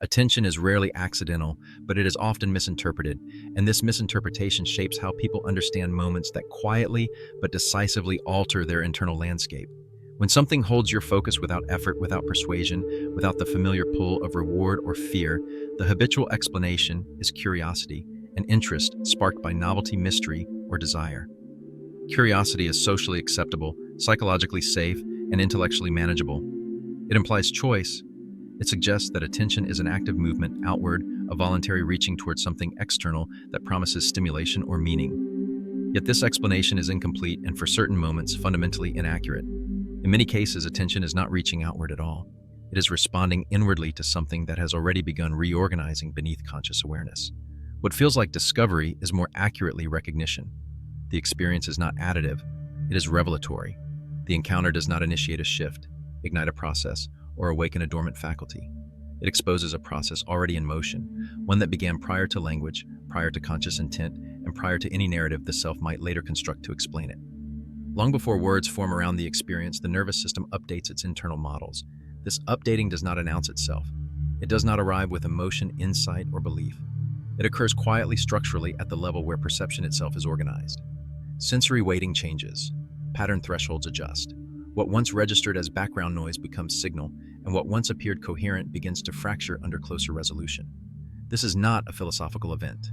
Attention is rarely accidental, but it is often misinterpreted, and this misinterpretation shapes how people understand moments that quietly but decisively alter their internal landscape. When something holds your focus without effort, without persuasion, without the familiar pull of reward or fear, the habitual explanation is curiosity, an interest sparked by novelty, mystery, or desire. Curiosity is socially acceptable, psychologically safe, and intellectually manageable. It implies choice. It suggests that attention is an active movement outward, a voluntary reaching towards something external that promises stimulation or meaning. Yet this explanation is incomplete and, for certain moments, fundamentally inaccurate. In many cases, attention is not reaching outward at all. It is responding inwardly to something that has already begun reorganizing beneath conscious awareness. What feels like discovery is more accurately recognition. The experience is not additive, it is revelatory. The encounter does not initiate a shift, ignite a process, or awaken a dormant faculty. It exposes a process already in motion, one that began prior to language, prior to conscious intent, and prior to any narrative the self might later construct to explain it. Long before words form around the experience, the nervous system updates its internal models. This updating does not announce itself. It does not arrive with emotion, insight, or belief. It occurs quietly, structurally, at the level where perception itself is organized. Sensory weighting changes. Pattern thresholds adjust. What once registered as background noise becomes signal, and what once appeared coherent begins to fracture under closer resolution. This is not a philosophical event.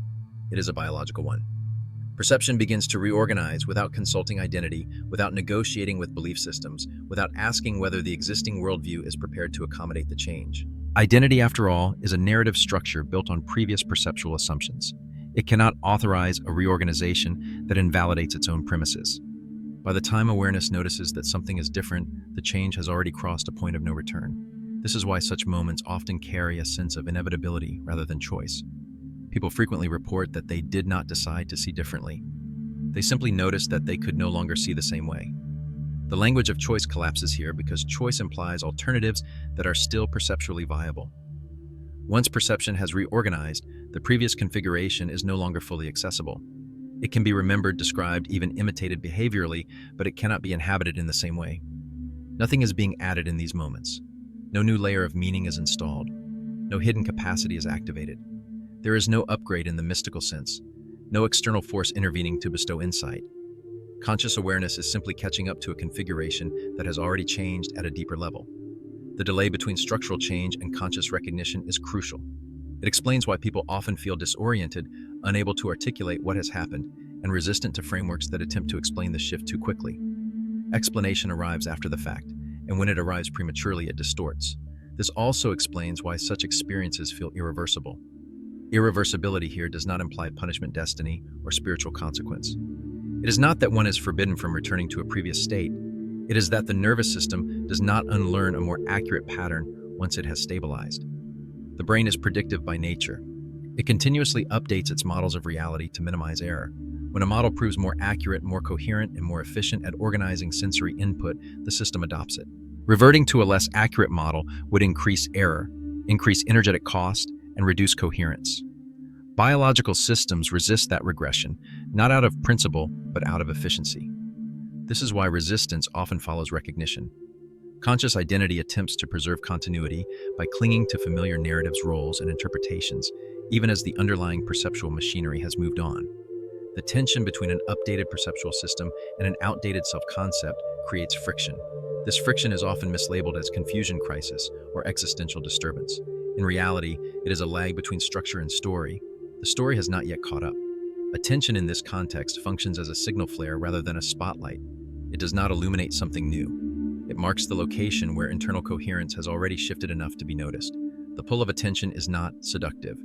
It is a biological one. Perception begins to reorganize without consulting identity, without negotiating with belief systems, without asking whether the existing worldview is prepared to accommodate the change. Identity, after all, is a narrative structure built on previous perceptual assumptions. It cannot authorize a reorganization that invalidates its own premises. By the time awareness notices that something is different, the change has already crossed a point of no return. This is why such moments often carry a sense of inevitability rather than choice. People frequently report that they did not decide to see differently. They simply noticed that they could no longer see the same way. The language of choice collapses here because choice implies alternatives that are still perceptually viable. Once perception has reorganized, the previous configuration is no longer fully accessible. It can be remembered, described, even imitated behaviorally, but it cannot be inhabited in the same way. Nothing is being added in these moments. No new layer of meaning is installed. No hidden capacity is activated. There is no upgrade in the mystical sense, no external force intervening to bestow insight. Conscious awareness is simply catching up to a configuration that has already changed at a deeper level. The delay between structural change and conscious recognition is crucial. It explains why people often feel disoriented, unable to articulate what has happened, and resistant to frameworks that attempt to explain the shift too quickly. Explanation arrives after the fact, and when it arrives prematurely, it distorts. This also explains why such experiences feel irreversible. Irreversibility here does not imply punishment, destiny, or spiritual consequence. It is not that one is forbidden from returning to a previous state. It is that the nervous system does not unlearn a more accurate pattern once it has stabilized. The brain is predictive by nature. It continuously updates its models of reality to minimize error. When a model proves more accurate, more coherent, and more efficient at organizing sensory input, the system adopts it. Reverting to a less accurate model would increase error, increase energetic cost, and reduce coherence. Biological systems resist that regression, not out of principle, but out of efficiency. This is why resistance often follows recognition. Conscious identity attempts to preserve continuity by clinging to familiar narratives, roles, and interpretations, even as the underlying perceptual machinery has moved on. The tension between an updated perceptual system and an outdated self-concept creates friction. This friction is often mislabeled as confusion crisis or existential disturbance. In reality, it is a lag between structure and story. The story has not yet caught up. Attention in this context functions as a signal flare rather than a spotlight. It does not illuminate something new. It marks the location where internal coherence has already shifted enough to be noticed. The pull of attention is not seductive.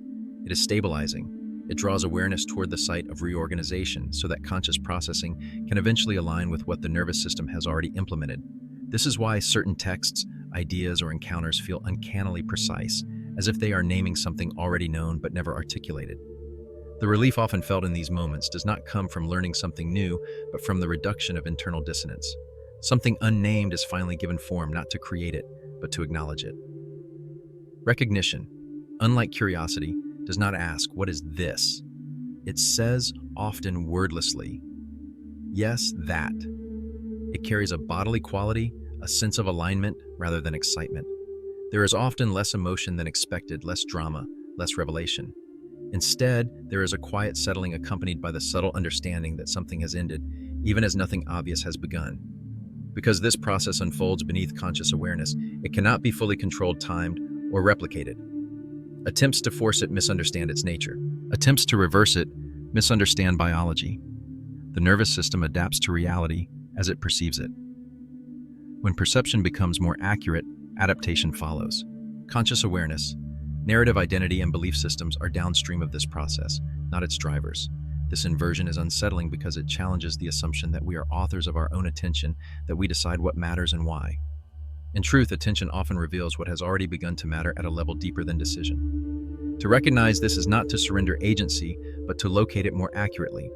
It is stabilizing. It draws awareness toward the site of reorganization so that conscious processing can eventually align with what the nervous system has already implemented. This is why certain texts, ideas, or encounters feel uncannily precise, as if they are naming something already known but never articulated. The relief often felt in these moments does not come from learning something new, but from the reduction of internal dissonance. Something unnamed is finally given form, not to create it, but to acknowledge it. Recognition, unlike curiosity, does not ask, "What is this?" It says, often wordlessly, "Yes, that." It carries a bodily quality, a sense of alignment rather than excitement. There is often less emotion than expected, less drama, less revelation. Instead, there is a quiet settling accompanied by the subtle understanding that something has ended, even as nothing obvious has begun. Because this process unfolds beneath conscious awareness, it cannot be fully controlled, timed, or replicated. Attempts to force it misunderstand its nature. Attempts to reverse it misunderstand biology. The nervous system adapts to reality as it perceives it. When perception becomes more accurate, adaptation follows. Conscious awareness, narrative identity, and belief systems are downstream of this process, not its drivers. This inversion is unsettling because it challenges the assumption that we are authors of our own attention, that we decide what matters and why. In truth, attention often reveals what has already begun to matter at a level deeper than decision. To recognize this is not to surrender agency, but to locate it more accurately.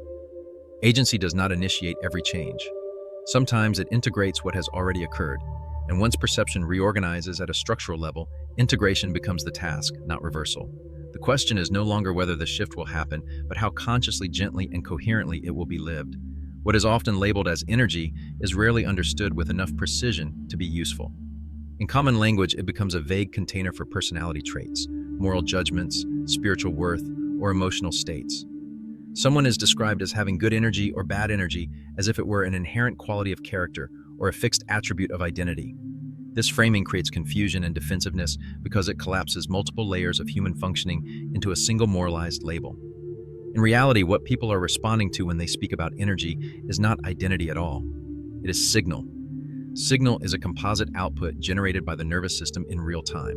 Agency does not initiate every change. Sometimes it integrates what has already occurred, and once perception reorganizes at a structural level, integration becomes the task, not reversal. The question is no longer whether the shift will happen, but how consciously, gently, and coherently it will be lived. What is often labeled as energy is rarely understood with enough precision to be useful. In common language, it becomes a vague container for personality traits, moral judgments, spiritual worth, or emotional states. Someone is described as having good energy or bad energy as if it were an inherent quality of character or a fixed attribute of identity. This framing creates confusion and defensiveness because it collapses multiple layers of human functioning into a single moralized label. In reality, what people are responding to when they speak about energy is not identity at all. It is signal. Signal is a composite output generated by the nervous system in real time.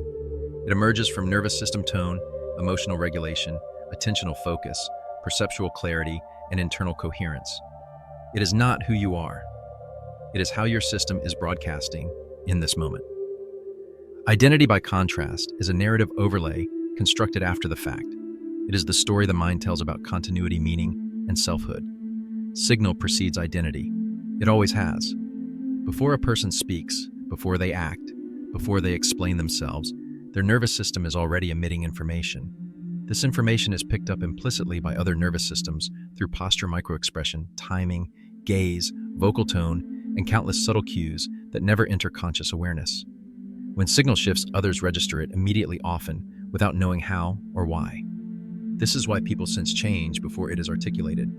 It emerges from nervous system tone, emotional regulation, attentional focus, perceptual clarity, and internal coherence. It is not who you are. It is how your system is broadcasting in this moment. Identity, by contrast, is a narrative overlay constructed after the fact. It is the story the mind tells about continuity, meaning, and selfhood. Signal precedes identity. It always has. Before a person speaks, before they act, before they explain themselves, their nervous system is already emitting information. This information is picked up implicitly by other nervous systems through posture, microexpression, timing, gaze, vocal tone, and countless subtle cues that never enter conscious awareness. When signal shifts, others register it immediately, often without knowing how or why. This is why people sense change before it is articulated.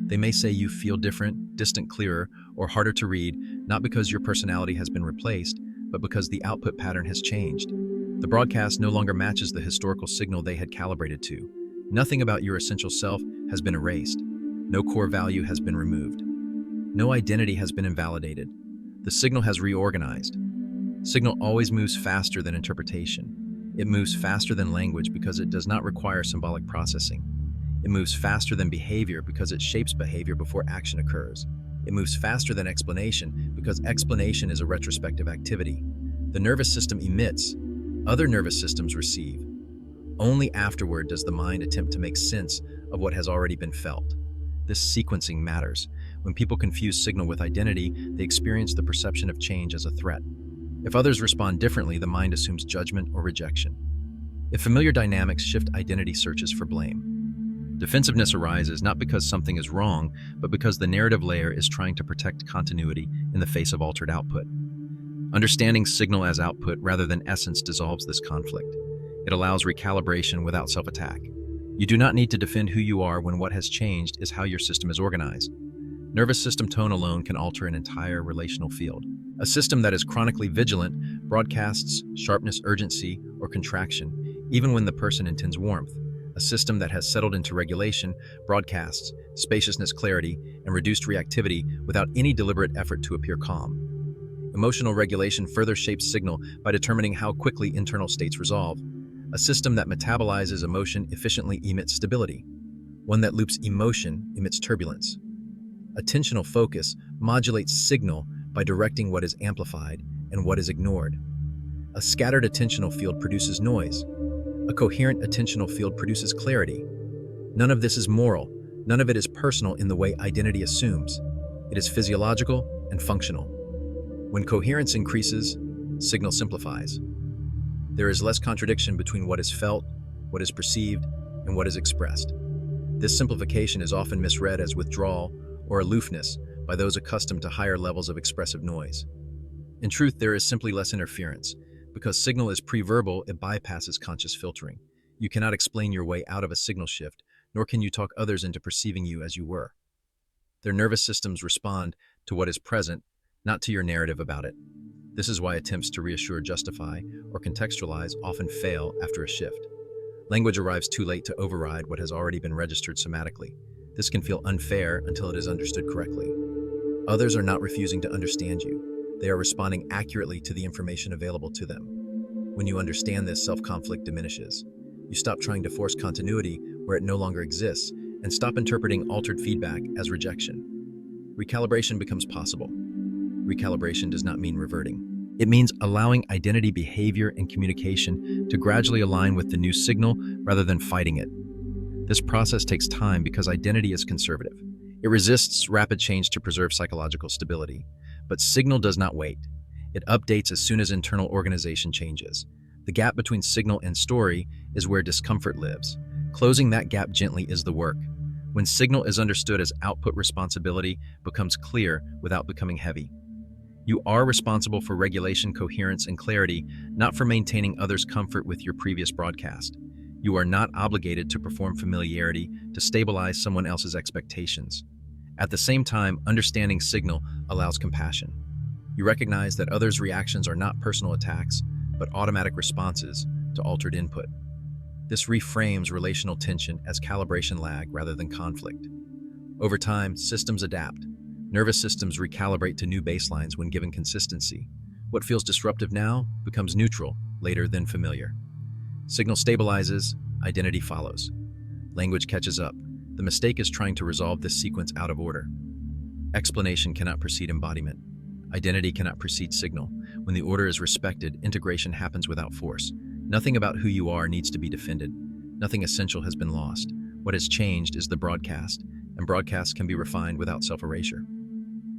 They may say you feel different, distant, clearer, or harder to read, not because your personality has been replaced, but because the output pattern has changed. The broadcast no longer matches the historical signal they had calibrated to. Nothing about your essential self has been erased. No core value has been removed. No identity has been invalidated. The signal has reorganized. Signal always moves faster than interpretation. It moves faster than language because it does not require symbolic processing. It moves faster than behavior because it shapes behavior before action occurs. It moves faster than explanation because explanation is a retrospective activity. The nervous system emits, other nervous systems receive. Only afterward does the mind attempt to make sense of what has already been felt. This sequencing matters. When people confuse signal with identity, they experience the perception of change as a threat. If others respond differently, the mind assumes judgment or rejection. If familiar dynamics shift, identity searches for blame. Defensiveness arises not because something is wrong, but because the narrative layer is trying to protect continuity in the face of altered output. Understanding signal as output rather than essence dissolves this conflict. It allows recalibration without self-attack. You do not need to defend who you are when what has changed is how your system is organized. Nervous system tone alone can alter an entire relational field. A system that is chronically vigilant broadcasts sharpness, urgency, or contraction, even when the person intends warmth. A system that has settled into regulation broadcasts spaciousness, clarity, and reduced reactivity without any deliberate effort to appear calm. Emotional regulation further shapes signal by determining how quickly internal states resolve. A system that metabolizes emotion efficiently emits stability. One that loops emotion emits turbulence. Attentional focus modulates signal by directing what is amplified and what is ignored. A scattered attentional field produces noise. A coherent attentional field produces clarity. None of this is moral. None of it is personal in the way identity assumes. It is physiological and functional. When coherence increases, signal simplifies. There is less contradiction between what is felt, what is perceived, and what is expressed. This simplification is often misread as withdrawal or aloofness by those accustomed to higher levels of expressive noise. In truth, there is simply less interference. Because signal is pre-verbal, it bypasses conscious filtering. You cannot explain your way out of a signal shift, nor can you talk others into perceiving you as you were. Their nervous systems respond to what is present, not to your narrative about it. This is why attempts to reassure, justify, or contextualize often fail after a shift. Language arrives too late to override what has already been registered somatically. This can feel unfair until it is understood correctly. Others are not refusing to understand you. They are responding accurately to the information available to them. When you understand this, self-conflict diminishes. You stop trying to force continuity where it no longer exists and stop interpreting altered feedback as rejection. Recalibration becomes possible. Recalibration does not mean reverting. It means allowing identity, behavior, and communication to gradually align with the new signal rather than fighting it. This process takes time because identity is conservative. It resists rapid change to preserve psychological stability. But signal does not wait. It updates as soon as internal organization changes. The gap between signal and story is where discomfort lives. Closing that gap gently is the work. When signal is understood as output, responsibility becomes clear without becoming heavy. You are responsible for regulation, coherence, and clarity, not for maintaining others' comfort with your previous broadcast. You are not obligated to perform familiarity to stabilize someone else's expectations. At the same time, understanding signal allows compassion. You recognize that others' reactions are not personal attacks, but automatic responses to altered input. This reframes relational tension as calibration lag rather than conflict. Over time, systems adapt. Nervous systems recalibrate to new baselines when given consistency. What feels disruptive now becomes neutral, later then familiar. Signal stabilizes, identity follows. Language catches up. The mistake is trying to resolve this sequence out of order. Explanation cannot precede embodiment. Identity cannot precede signal. When the order is respected, integration happens without force. Nothing about who you are needs to be defended. Nothing essential has been lost. What has changed is the broadcast, and broadcasts can be refined without self-erasure.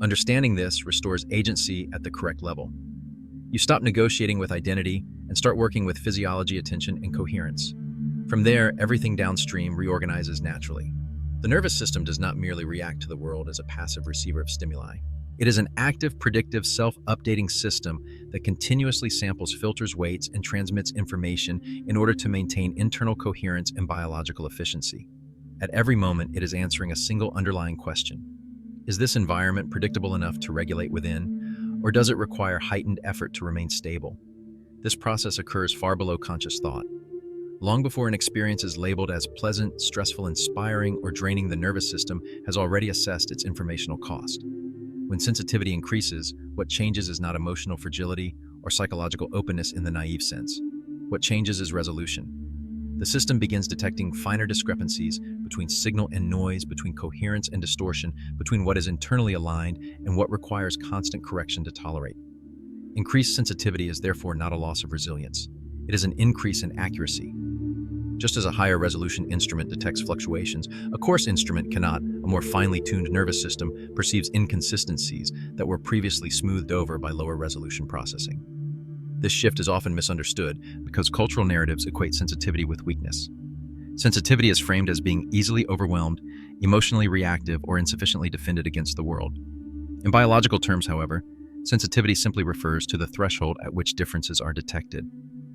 Understanding this restores agency at the correct level. You stop negotiating with identity and start working with physiology, attention, and coherence. From there, everything downstream reorganizes naturally. The nervous system does not merely react to the world as a passive receiver of stimuli. It is an active, predictive, self-updating system that continuously samples, filters, weights, and transmits information in order to maintain internal coherence and biological efficiency. At every moment, it is answering a single underlying question. Is this environment predictable enough to regulate within, or does it require heightened effort to remain stable? This process occurs far below conscious thought. Long before an experience is labeled as pleasant, stressful, inspiring, or draining, the nervous system has already assessed its informational cost. When sensitivity increases, what changes is not emotional fragility or psychological openness in the naive sense. What changes is resolution. The system begins detecting finer discrepancies between signal and noise, between coherence and distortion, between what is internally aligned and what requires constant correction to tolerate. Increased sensitivity is therefore not a loss of resilience. It is an increase in accuracy. Just as a higher resolution instrument detects fluctuations, a coarse instrument cannot. A more finely tuned nervous system perceives inconsistencies that were previously smoothed over by lower resolution processing. This shift is often misunderstood because cultural narratives equate sensitivity with weakness. Sensitivity is framed as being easily overwhelmed, emotionally reactive, or insufficiently defended against the world. In biological terms, however, sensitivity simply refers to the threshold at which differences are detected.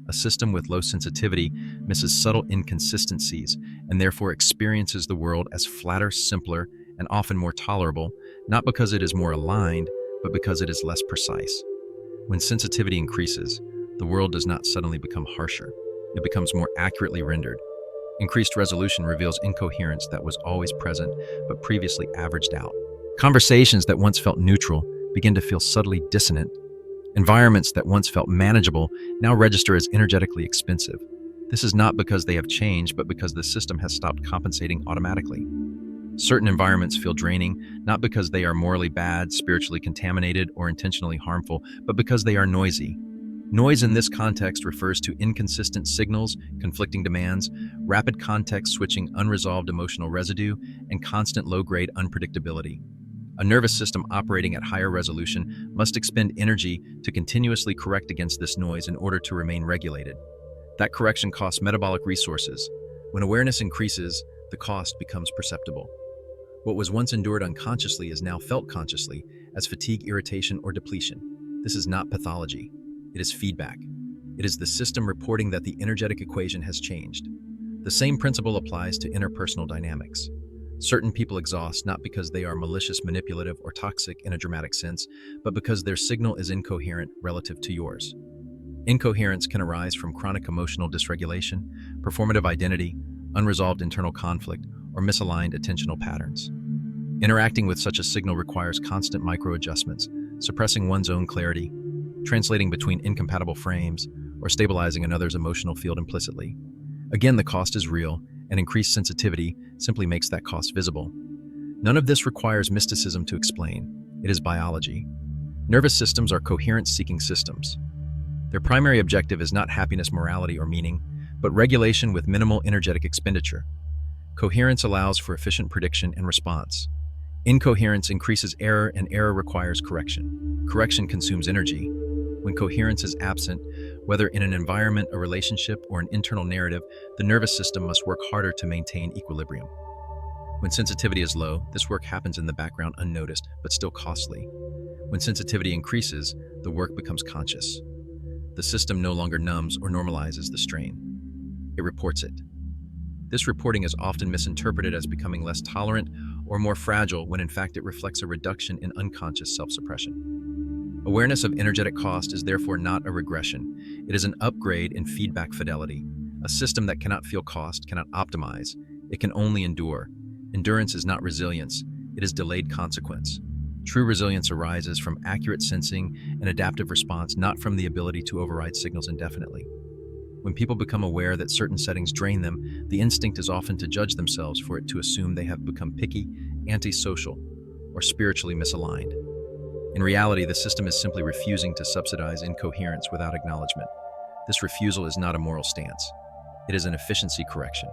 A system with low sensitivity misses subtle inconsistencies and therefore experiences the world as flatter, simpler, and often more tolerable, not because it is more aligned, but because it is less precise. When sensitivity increases, the world does not suddenly become harsher. It becomes more accurately rendered. Increased resolution reveals incoherence that was always present but previously averaged out. Conversations that once felt neutral begin to feel subtly dissonant. Environments that once felt manageable now register as energetically expensive. This is not because they have changed, but because the system has stopped compensating automatically. Certain environments feel draining, not because they are morally bad, spiritually contaminated, or intentionally harmful, but because they are noisy. Noise in this context refers to inconsistent signals, conflicting demands, rapid context switching, unresolved emotional residue, and constant low-grade unpredictability. A nervous system operating at higher resolution must expend energy to continuously correct against this noise in order to remain regulated. That correction costs metabolic resources. When awareness increases, the cost becomes perceptible. What was once endured unconsciously is now felt consciously as fatigue, irritation, or depletion. This is not pathology. It is feedback. It is the system reporting that the energetic equation has changed. The same principle applies to interpersonal dynamics. Certain people exhaust not because they are malicious, manipulative, or toxic in a dramatic sense, but because their signal is incoherent relative to yours. Incoherence can arise from chronic emotional dysregulation, performative identity, unresolved internal conflict, or misaligned attentional patterns. Interacting with such a signal requires constant micro-adjustments, suppressing one's own clarity, translating between incompatible frames, or stabilizing another's emotional field implicitly. Again, the cost is real, and increased sensitivity simply makes that cost visible. None of this requires mysticism to explain. It is biology. Nervous systems are coherence-seeking systems. Their primary objective is not happiness, morality, or meaning, but regulation with minimal energetic expenditure. Coherence allows for efficient prediction and response. Incoherence increases error, and error requires correction. Correction consumes energy. When coherence is absent, whether in an environment, a relationship, or an internal narrative, the nervous system must work harder to maintain equilibrium. When sensitivity is low, this work happens in the background unnoticed, but still costly. When sensitivity increases, the work becomes conscious. The system no longer numbs or normalizes the strain. It reports it. This reporting is often misinterpreted as becoming less tolerant or more fragile when in fact it reflects a reduction in unconscious self-suppression. Awareness of energetic cost is therefore not a regression. It is an upgrade in feedback fidelity. A system that cannot feel cost cannot optimize. It can only endure. Endurance is not resilience. It is delayed consequence. True resilience arises from accurate sensing and adaptive response, not from the ability to override signals indefinitely. When people become aware that certain settings drain them, the instinct is often to judge themselves for it, to assume they have become picky, antisocial, or spiritually misaligned. In reality, the system is simply refusing to subsidize incoherence without acknowledgement. This refusal is not a moral stance. It is an efficiency correction.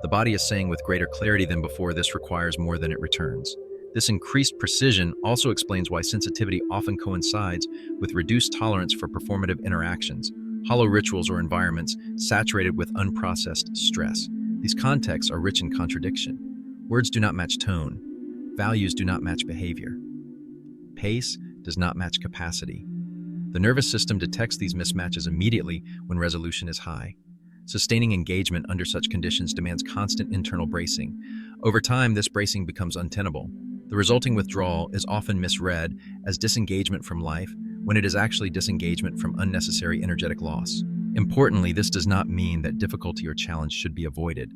The body is saying with greater clarity than before, this requires more than it returns. This increased precision also explains why sensitivity often coincides with reduced tolerance for performative interactions, hollow rituals, or environments saturated with unprocessed stress. These contexts are rich in contradiction. Words do not match tone. Values do not match behavior. Pace does not match capacity. The nervous system detects these mismatches immediately when resolution is high. Sustaining engagement under such conditions demands constant internal bracing. Over time, this bracing becomes untenable. The resulting withdrawal is often misread as disengagement from life, when it is actually disengagement from unnecessary energetic loss. Importantly, this does not mean that difficulty or challenge should be avoided.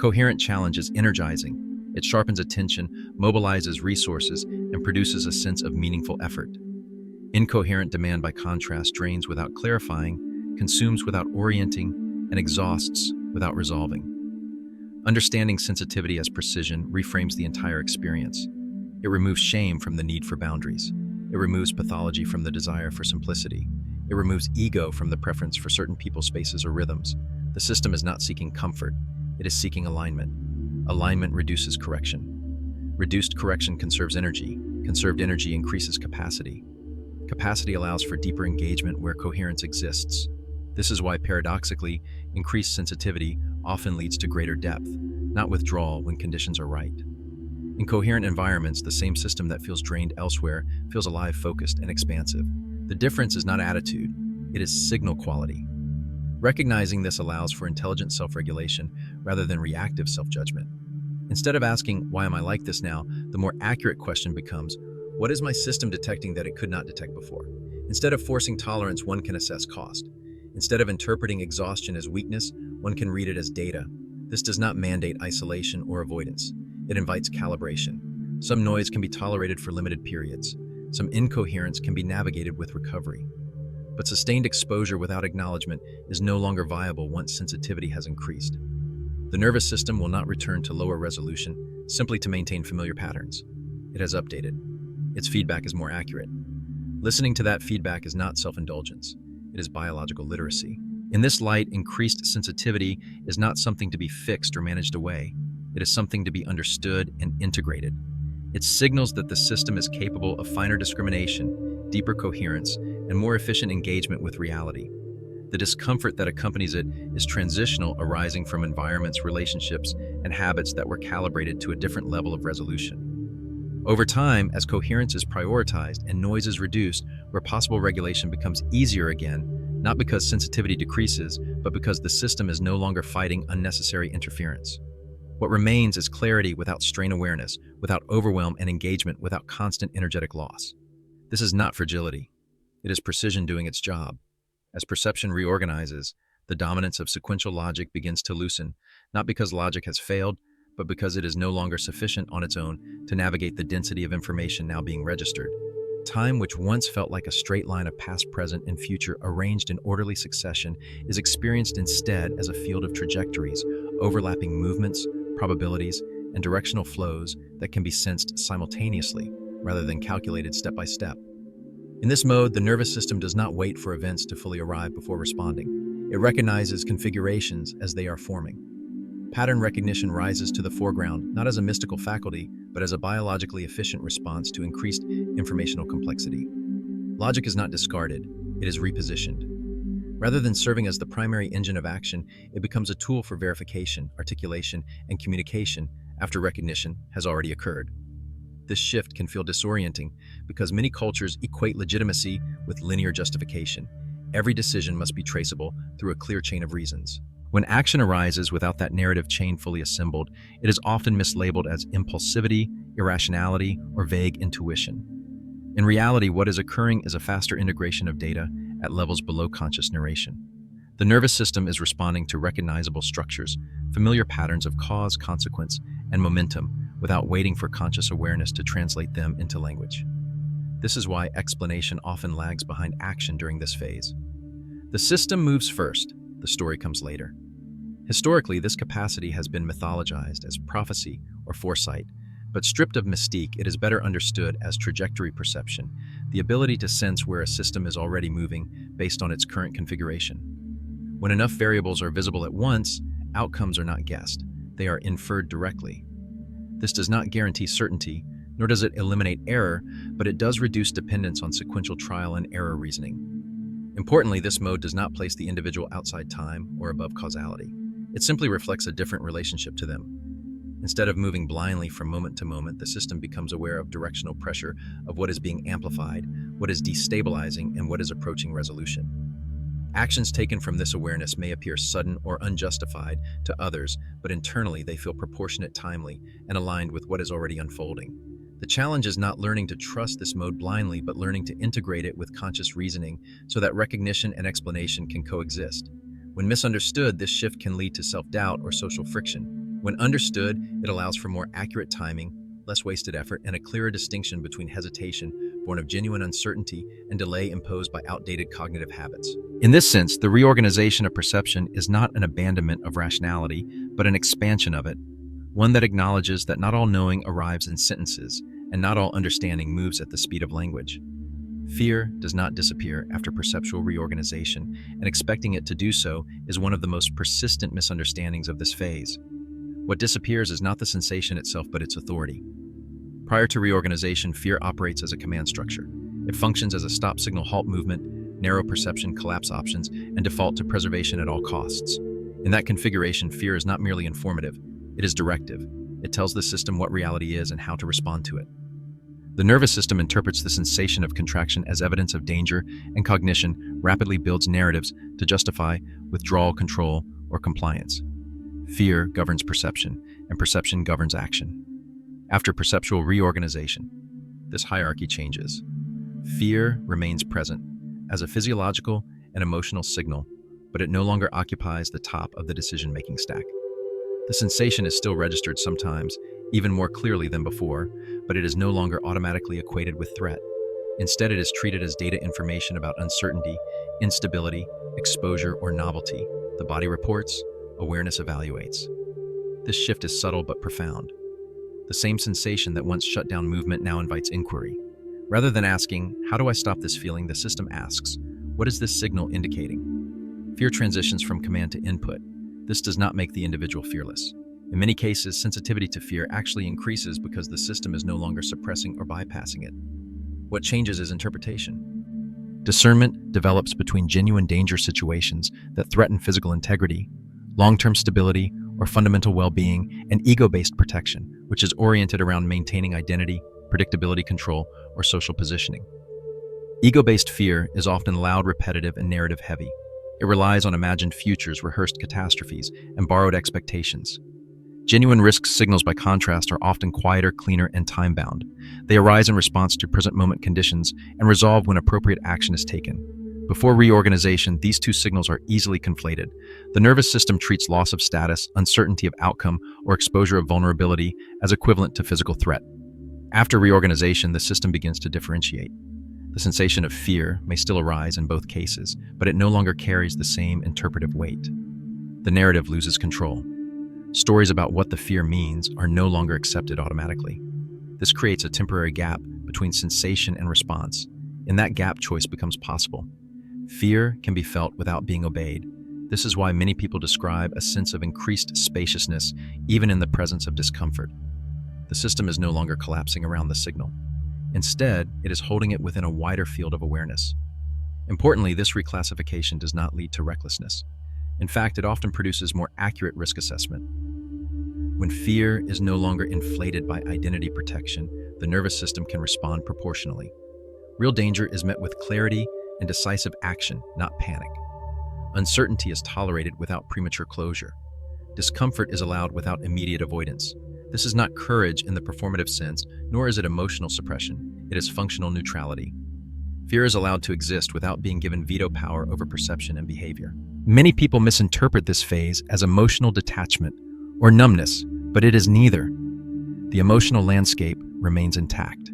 Coherent challenge is energizing. It sharpens attention, mobilizes resources, and produces a sense of meaningful effort. Incoherent demand, by contrast, drains without clarifying, consumes without orienting, and exhausts without resolving. Understanding sensitivity as precision reframes the entire experience. It removes shame from the need for boundaries. It removes pathology from the desire for simplicity. It removes ego from the preference for certain people, spaces, or rhythms. The system is not seeking comfort. It is seeking alignment. Alignment reduces correction. Reduced correction conserves energy. Conserved energy increases capacity. Capacity allows for deeper engagement where coherence exists. This is why, paradoxically, increased sensitivity often leads to greater depth, not withdrawal when conditions are right. In coherent environments, the same system that feels drained elsewhere feels alive, focused, and expansive. The difference is not attitude, it is signal quality. Recognizing this allows for intelligent self-regulation rather than reactive self-judgment. Instead of asking, "Why am I like this now?" the more accurate question becomes, "What is my system detecting that it could not detect before?" Instead of forcing tolerance, one can assess cost. Instead of interpreting exhaustion as weakness, one can read it as data. This does not mandate isolation or avoidance. It invites calibration. Some noise can be tolerated for limited periods. Some incoherence can be navigated with recovery. But sustained exposure without acknowledgement is no longer viable once sensitivity has increased. The nervous system will not return to lower resolution simply to maintain familiar patterns. It has updated. Its feedback is more accurate. Listening to that feedback is not self-indulgence. It is biological literacy. In this light, increased sensitivity is not something to be fixed or managed away. It is something to be understood and integrated. It signals that the system is capable of finer discrimination, deeper coherence, and more efficient engagement with reality. The discomfort that accompanies it is transitional, arising from environments, relationships, and habits that were calibrated to a different level of resolution. Over time, as coherence is prioritized and noise is reduced, where possible regulation becomes easier again, not because sensitivity decreases, but because the system is no longer fighting unnecessary interference. What remains is clarity without strain awareness, without overwhelm, and engagement without constant energetic loss. This is not fragility. It is precision doing its job. As perception reorganizes, the dominance of sequential logic begins to loosen, not because logic has failed, but because it is no longer sufficient on its own to navigate the density of information now being registered. Time, which once felt like a straight line of past, present, and future arranged in orderly succession, is experienced instead as a field of trajectories, overlapping movements, probabilities, and directional flows that can be sensed simultaneously, rather than calculated step by step. In this mode, the nervous system does not wait for events to fully arrive before responding. It recognizes configurations as they are forming. Pattern recognition rises to the foreground, not as a mystical faculty, but as a biologically efficient response to increased informational complexity. Logic is not discarded, it is repositioned. Rather than serving as the primary engine of action, it becomes a tool for verification, articulation, and communication after recognition has already occurred. This shift can feel disorienting because many cultures equate legitimacy with linear justification. Every decision must be traceable through a clear chain of reasons. When action arises without that narrative chain fully assembled, it is often mislabeled as impulsivity, irrationality, or vague intuition. In reality, what is occurring is a faster integration of data at levels below conscious narration. The nervous system is responding to recognizable structures, familiar patterns of cause, consequence, and momentum, without waiting for conscious awareness to translate them into language. This is why explanation often lags behind action during this phase. The system moves first, the story comes later. Historically, this capacity has been mythologized as prophecy or foresight, but stripped of mystique, it is better understood as trajectory perception, the ability to sense where a system is already moving based on its current configuration. When enough variables are visible at once, outcomes are not guessed, they are inferred directly. This does not guarantee certainty, nor does it eliminate error, but it does reduce dependence on sequential trial and error reasoning. Importantly, this mode does not place the individual outside time or above causality. It simply reflects a different relationship to them. Instead of moving blindly from moment to moment, the system becomes aware of directional pressure, of what is being amplified, what is destabilizing, and what is approaching resolution. Actions taken from this awareness may appear sudden or unjustified to others, but internally they feel proportionate, timely, and aligned with what is already unfolding. The challenge is not learning to trust this mode blindly, but learning to integrate it with conscious reasoning so that recognition and explanation can coexist. When misunderstood, this shift can lead to self-doubt or social friction. When understood, it allows for more accurate timing, less wasted effort, and a clearer distinction between hesitation, born of genuine uncertainty, and delay imposed by outdated cognitive habits. In this sense, the reorganization of perception is not an abandonment of rationality, but an expansion of it, one that acknowledges that not all knowing arrives in sentences, and not all understanding moves at the speed of language. Fear does not disappear after perceptual reorganization, and expecting it to do so is one of the most persistent misunderstandings of this phase. What disappears is not the sensation itself, but its authority. Prior to reorganization, fear operates as a command structure. It functions as a stop signal halt movement, narrow perception collapse options, and default to preservation at all costs. In that configuration, fear is not merely informative, it is directive. It tells the system what reality is and how to respond to it. The nervous system interprets the sensation of contraction as evidence of danger, and cognition rapidly builds narratives to justify withdrawal, control, or compliance. Fear governs perception, and perception governs action. After perceptual reorganization, this hierarchy changes. Fear remains present as a physiological and emotional signal, but it no longer occupies the top of the decision-making stack. The sensation is still registered sometimes, even more clearly than before, but it is no longer automatically equated with threat. Instead, it is treated as data information about uncertainty, instability, exposure, or novelty. The body reports, awareness evaluates. This shift is subtle but profound. The same sensation that once shut down movement now invites inquiry. Rather than asking, "How do I stop this feeling?" the system asks, "What is this signal indicating?" Fear transitions from command to input. This does not make the individual fearless. In many cases, sensitivity to fear actually increases because the system is no longer suppressing or bypassing it. What changes is interpretation. Discernment develops between genuine danger situations that threaten physical integrity, long-term stability, or fundamental well-being, and ego-based protection, which is oriented around maintaining identity, predictability, control, or social positioning. Ego-based fear is often loud, repetitive, and narrative-heavy. It relies on imagined futures, rehearsed catastrophes, and borrowed expectations. Genuine risk signals, by contrast, are often quieter, cleaner, and time-bound. They arise in response to present-moment conditions and resolve when appropriate action is taken. Before reorganization, these two signals are easily conflated. The nervous system treats loss of status, uncertainty of outcome, or exposure of vulnerability as equivalent to physical threat. After reorganization, the system begins to differentiate. The sensation of fear may still arise in both cases, but it no longer carries the same interpretive weight. The narrative loses control. Stories about what the fear means are no longer accepted automatically. This creates a temporary gap between sensation and response. In that gap, choice becomes possible. Fear can be felt without being obeyed. This is why many people describe a sense of increased spaciousness even in the presence of discomfort. The system is no longer collapsing around the signal. Instead, it is holding it within a wider field of awareness. Importantly, this reclassification does not lead to recklessness. In fact, it often produces more accurate risk assessment. When fear is no longer inflated by identity protection, the nervous system can respond proportionally. Real danger is met with clarity and decisive action, not panic. Uncertainty is tolerated without premature closure. Discomfort is allowed without immediate avoidance. This is not courage in the performative sense, nor is it emotional suppression. It is functional neutrality. Fear is allowed to exist without being given veto power over perception and behavior. Many people misinterpret this phase as emotional detachment or numbness, but it is neither. The emotional landscape remains intact.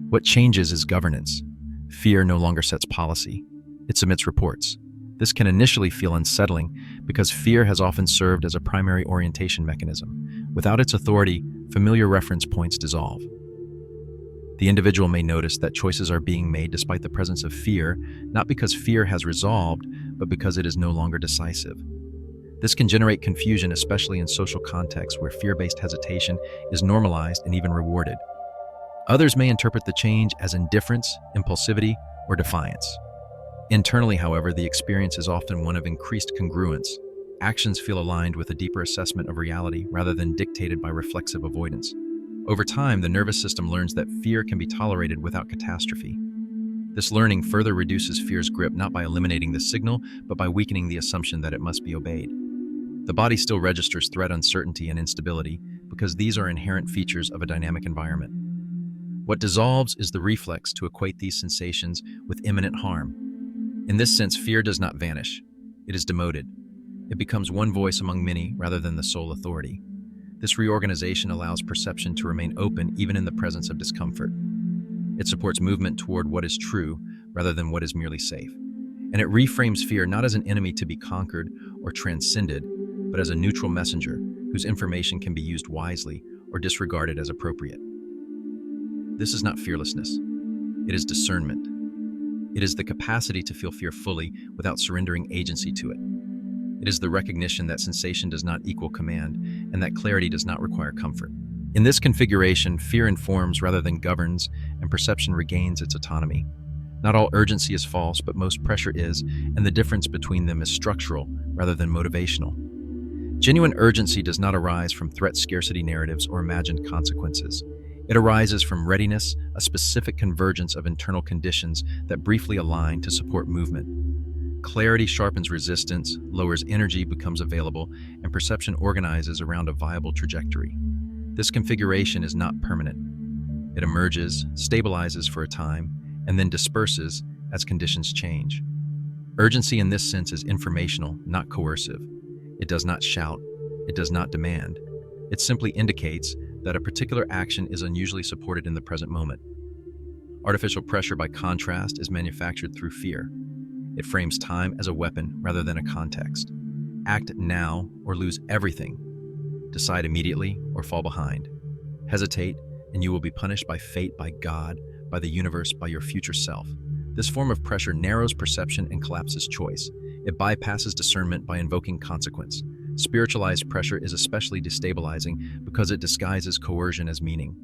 What changes is governance. Fear no longer sets policy. It submits reports. This can initially feel unsettling because fear has often served as a primary orientation mechanism. Without its authority, familiar reference points dissolve. The individual may notice that choices are being made despite the presence of fear, not because fear has resolved, but because it is no longer decisive. This can generate confusion, especially in social contexts where fear-based hesitation is normalized and even rewarded. Others may interpret the change as indifference, impulsivity, or defiance. Internally, however, the experience is often one of increased congruence. Actions feel aligned with a deeper assessment of reality rather than dictated by reflexive avoidance. Over time, the nervous system learns that fear can be tolerated without catastrophe. This learning further reduces fear's grip not by eliminating the signal, but by weakening the assumption that it must be obeyed. The body still registers threat, uncertainty, and instability because these are inherent features of a dynamic environment. What dissolves is the reflex to equate these sensations with imminent harm. In this sense, fear does not vanish. It is demoted. It becomes one voice among many rather than the sole authority. This reorganization allows perception to remain open even in the presence of discomfort. It supports movement toward what is true rather than what is merely safe. And it reframes fear not as an enemy to be conquered or transcended, but as a neutral messenger whose information can be used wisely or disregarded as appropriate. This is not fearlessness. It is discernment. It is the capacity to feel fear fully without surrendering agency to it. It is the recognition that sensation does not equal command and that clarity does not require comfort. In this configuration, fear informs rather than governs, and perception regains its autonomy. Not all urgency is false, but most pressure is, and the difference between them is structural rather than motivational. Genuine urgency does not arise from threat scarcity narratives or imagined consequences. It arises from readiness, a specific convergence of internal conditions that briefly align to support movement. Clarity sharpens resistance, lowers energy, becomes available, and perception organizes around a viable trajectory. This configuration is not permanent. It emerges, stabilizes for a time, and then disperses as conditions change. Urgency in this sense is informational, not coercive. It does not shout. It does not demand. It simply indicates that a particular action is unusually supported in the present moment. Artificial pressure, by contrast, is manufactured through fear. It frames time as a weapon rather than a context. Act now or lose everything. Decide immediately or fall behind. Hesitate, and you will be punished by fate, by God, by the universe, by your future self. This form of pressure narrows perception and collapses choice. It bypasses discernment by invoking consequence. Spiritualized pressure is especially destabilizing because it disguises coercion as meaning.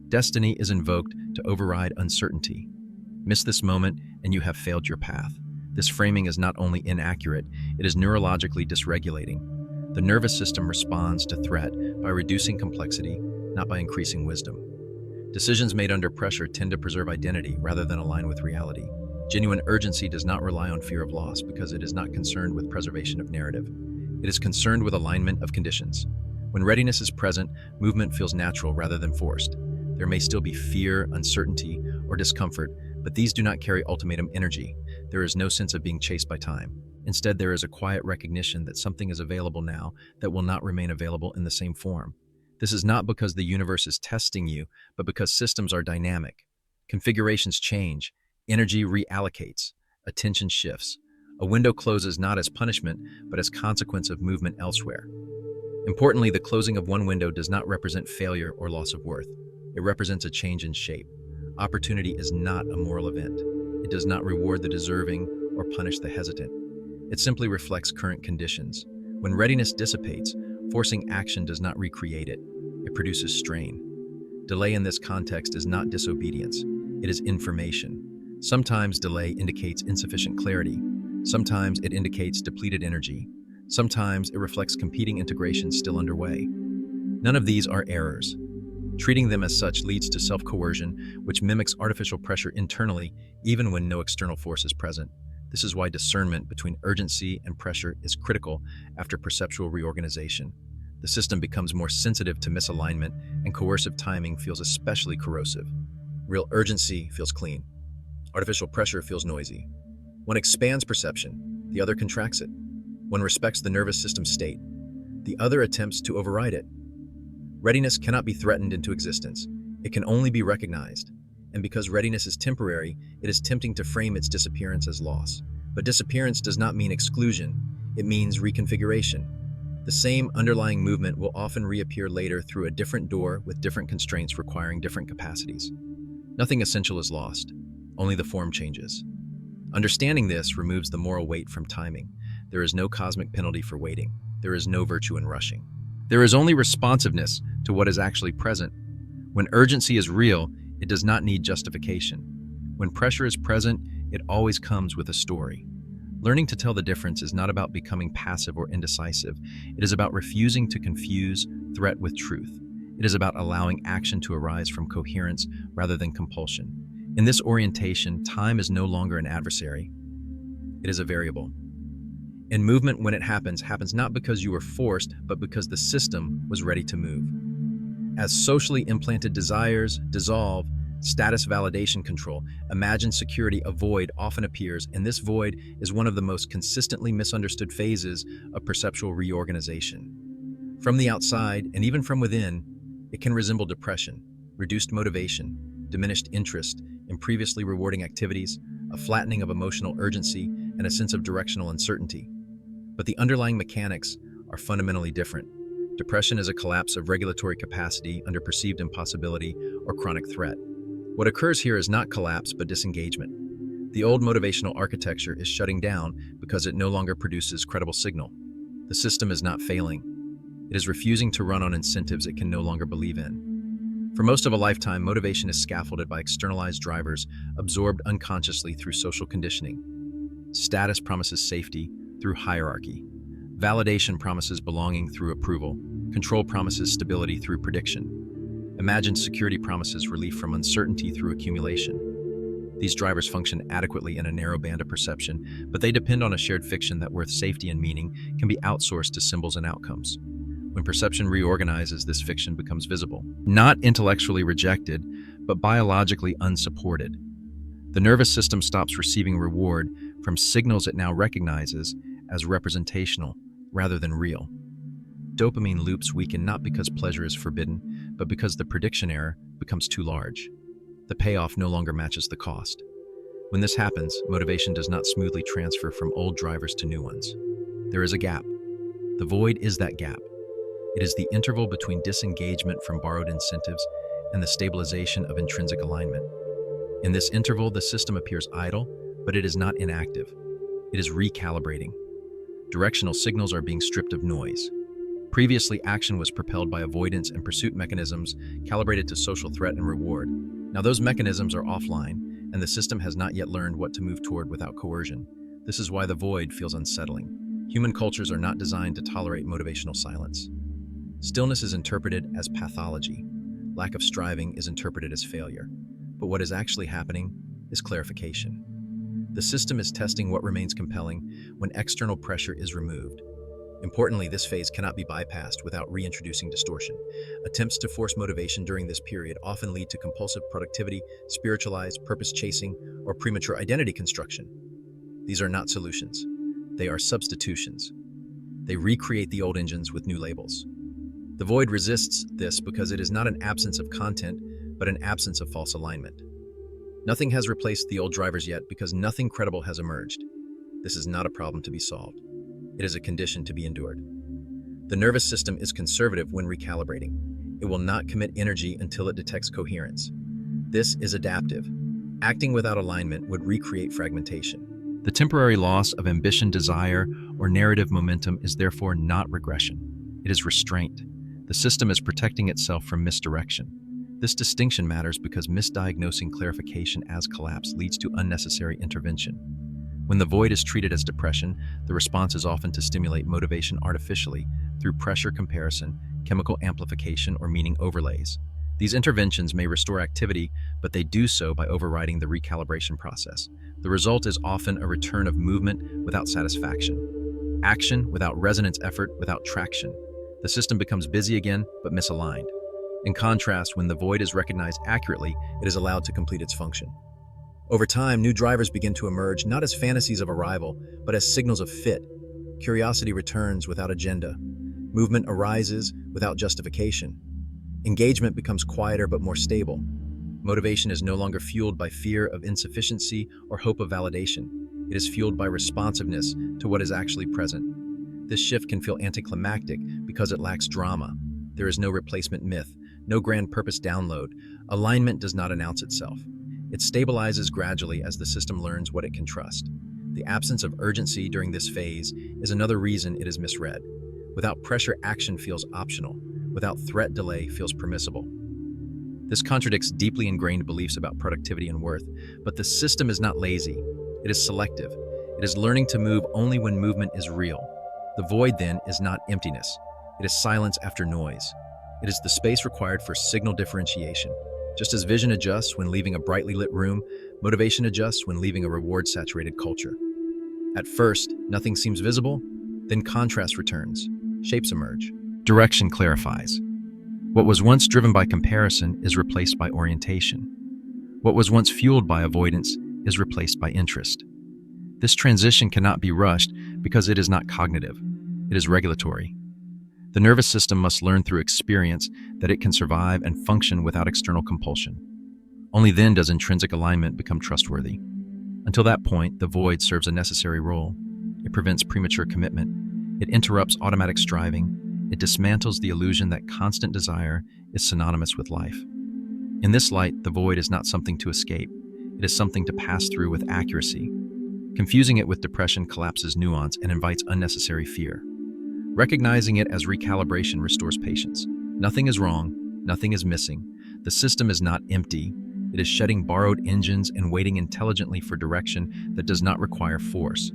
Destiny is invoked to override uncertainty. Miss this moment, and you have failed your path. This framing is not only inaccurate, it is neurologically dysregulating. The nervous system responds to threat by reducing complexity, not by increasing wisdom. Decisions made under pressure tend to preserve identity rather than align with reality. Genuine urgency does not rely on fear of loss because it is not concerned with preservation of narrative. It is concerned with alignment of conditions. When readiness is present, movement feels natural rather than forced. There may still be fear, uncertainty, or discomfort, but these do not carry ultimatum energy. There is no sense of being chased by time. Instead, there is a quiet recognition that something is available now that will not remain available in the same form. This is not because the universe is testing you, but because systems are dynamic. Configurations change, energy reallocates, attention shifts. A window closes not as punishment, but as consequence of movement elsewhere. Importantly, the closing of one window does not represent failure or loss of worth. It represents a change in shape. Opportunity is not a moral event. It does not reward the deserving or punish the hesitant. It simply reflects current conditions. When readiness dissipates, forcing action does not recreate it. It produces strain. Delay in this context is not disobedience. It is information. Sometimes delay indicates insufficient clarity. Sometimes it indicates depleted energy. Sometimes it reflects competing integrations still underway. None of these are errors. Treating them as such leads to self-coercion, which mimics artificial pressure internally, even when no external force is present. This is why discernment between urgency and pressure is critical after perceptual reorganization. The system becomes more sensitive to misalignment, and coercive timing feels especially corrosive. Real urgency feels clean. Artificial pressure feels noisy. One expands perception, the other contracts it. One respects the nervous system state, the other attempts to override it. Readiness cannot be threatened into existence. It can only be recognized. And because readiness is temporary, it is tempting to frame its disappearance as loss. But disappearance does not mean exclusion. It means reconfiguration. The same underlying movement will often reappear later through a different door with different constraints requiring different capacities. Nothing essential is lost. Only the form changes. Understanding this removes the moral weight from timing. There is no cosmic penalty for waiting. There is no virtue in rushing. There is only responsiveness to what is actually present. When urgency is real, it does not need justification. When pressure is present, it always comes with a story. Learning to tell the difference is not about becoming passive or indecisive. It is about refusing to confuse threat with truth. It is about allowing action to arise from coherence rather than compulsion. In this orientation, time is no longer an adversary. It is a variable. And movement, when it happens not because you were forced, but because the system was ready to move. As socially implanted desires dissolve, status validation control, imagined security, a void often appears, and this void is one of the most consistently misunderstood phases of perceptual reorganization. From the outside, and even from within, it can resemble depression, reduced motivation, diminished interest in previously rewarding activities, a flattening of emotional urgency, and a sense of directional uncertainty. But the underlying mechanics are fundamentally different. Depression is a collapse of regulatory capacity under perceived impossibility or chronic threat. What occurs here is not collapse, but disengagement. The old motivational architecture is shutting down because it no longer produces credible signal. The system is not failing. It is refusing to run on incentives it can no longer believe in. For most of a lifetime, motivation is scaffolded by externalized drivers absorbed unconsciously through social conditioning. Status promises safety through hierarchy. Validation promises belonging through approval. Control promises stability through prediction. Imagined security promises relief from uncertainty through accumulation. These drivers function adequately in a narrow band of perception, but they depend on a shared fiction that worth, safety, and meaning can be outsourced to symbols and outcomes. When perception reorganizes, this fiction becomes visible, not intellectually rejected, but biologically unsupported. The nervous system stops receiving reward from signals it now recognizes as representational rather than real. Dopamine loops weaken not because pleasure is forbidden, but because the prediction error becomes too large. The payoff no longer matches the cost. When this happens, motivation does not smoothly transfer from old drivers to new ones. There is a gap. The void is that gap. It is the interval between disengagement from borrowed incentives and the stabilization of intrinsic alignment. In this interval, the system appears idle, but it is not inactive. It is recalibrating. Directional signals are being stripped of noise. Previously, action was propelled by avoidance and pursuit mechanisms calibrated to social threat and reward. Now those mechanisms are offline, and the system has not yet learned what to move toward without coercion. This is why the void feels unsettling. Human cultures are not designed to tolerate motivational silence. Stillness is interpreted as pathology. Lack of striving is interpreted as failure. But what is actually happening is clarification. The system is testing what remains compelling when external pressure is removed. Importantly, this phase cannot be bypassed without reintroducing distortion. Attempts to force motivation during this period often lead to compulsive productivity, spiritualized purpose chasing, or premature identity construction. These are not solutions. They are substitutions. They recreate the old engines with new labels. The void resists this because it is not an absence of content, but an absence of false alignment. Nothing has replaced the old drivers yet because nothing credible has emerged. This is not a problem to be solved. It is a condition to be endured. The nervous system is conservative when recalibrating. It will not commit energy until it detects coherence. This is adaptive. Acting without alignment would recreate fragmentation. The temporary loss of ambition, desire, or narrative momentum is therefore not regression. It is restraint. The system is protecting itself from misdirection. This distinction matters because misdiagnosing clarification as collapse leads to unnecessary intervention. When the void is treated as depression, the response is often to stimulate motivation artificially through pressure comparison, chemical amplification, or meaning overlays. These interventions may restore activity, but they do so by overriding the recalibration process. The result is often a return of movement without satisfaction, action without resonance, effort without traction. The system becomes busy again, but misaligned. In contrast, when the void is recognized accurately, it is allowed to complete its function. Over time, new drivers begin to emerge not as fantasies of arrival, but as signals of fit. Curiosity returns without agenda. Movement arises without justification. Engagement becomes quieter but more stable. Motivation is no longer fueled by fear of insufficiency or hope of validation. It is fueled by responsiveness to what is actually present. This shift can feel anticlimactic because it lacks drama. There is no replacement myth, no grand purpose download. Alignment does not announce itself. It stabilizes gradually as the system learns what it can trust. The absence of urgency during this phase is another reason it is misread. Without pressure, action feels optional. Without threat, delay feels permissible. This contradicts deeply ingrained beliefs about productivity and worth, but the system is not lazy. It is selective. It is learning to move only when movement is real. The void, then, is not emptiness. It is silence after noise. It is the space required for signal differentiation. Just as vision adjusts when leaving a brightly lit room, motivation adjusts when leaving a reward-saturated culture. At first, nothing seems visible, then contrast returns, shapes emerge. Direction clarifies. What was once driven by comparison is replaced by orientation. What was once fueled by avoidance is replaced by interest. This transition cannot be rushed because it is not cognitive, it is regulatory. The nervous system must learn through experience that it can survive and function without external compulsion. Only then does intrinsic alignment become trustworthy. Until that point, the void serves a necessary role. It prevents premature commitment. It interrupts automatic striving. It dismantles the illusion that constant desire is synonymous with life. In this light, the void is not something to escape. It is something to pass through with accuracy. Confusing it with depression collapses nuance and invites unnecessary fear. Recognizing it as recalibration restores patience. Nothing is wrong, nothing is missing. The system is not empty. It is shedding borrowed engines and waiting intelligently for direction that does not require force.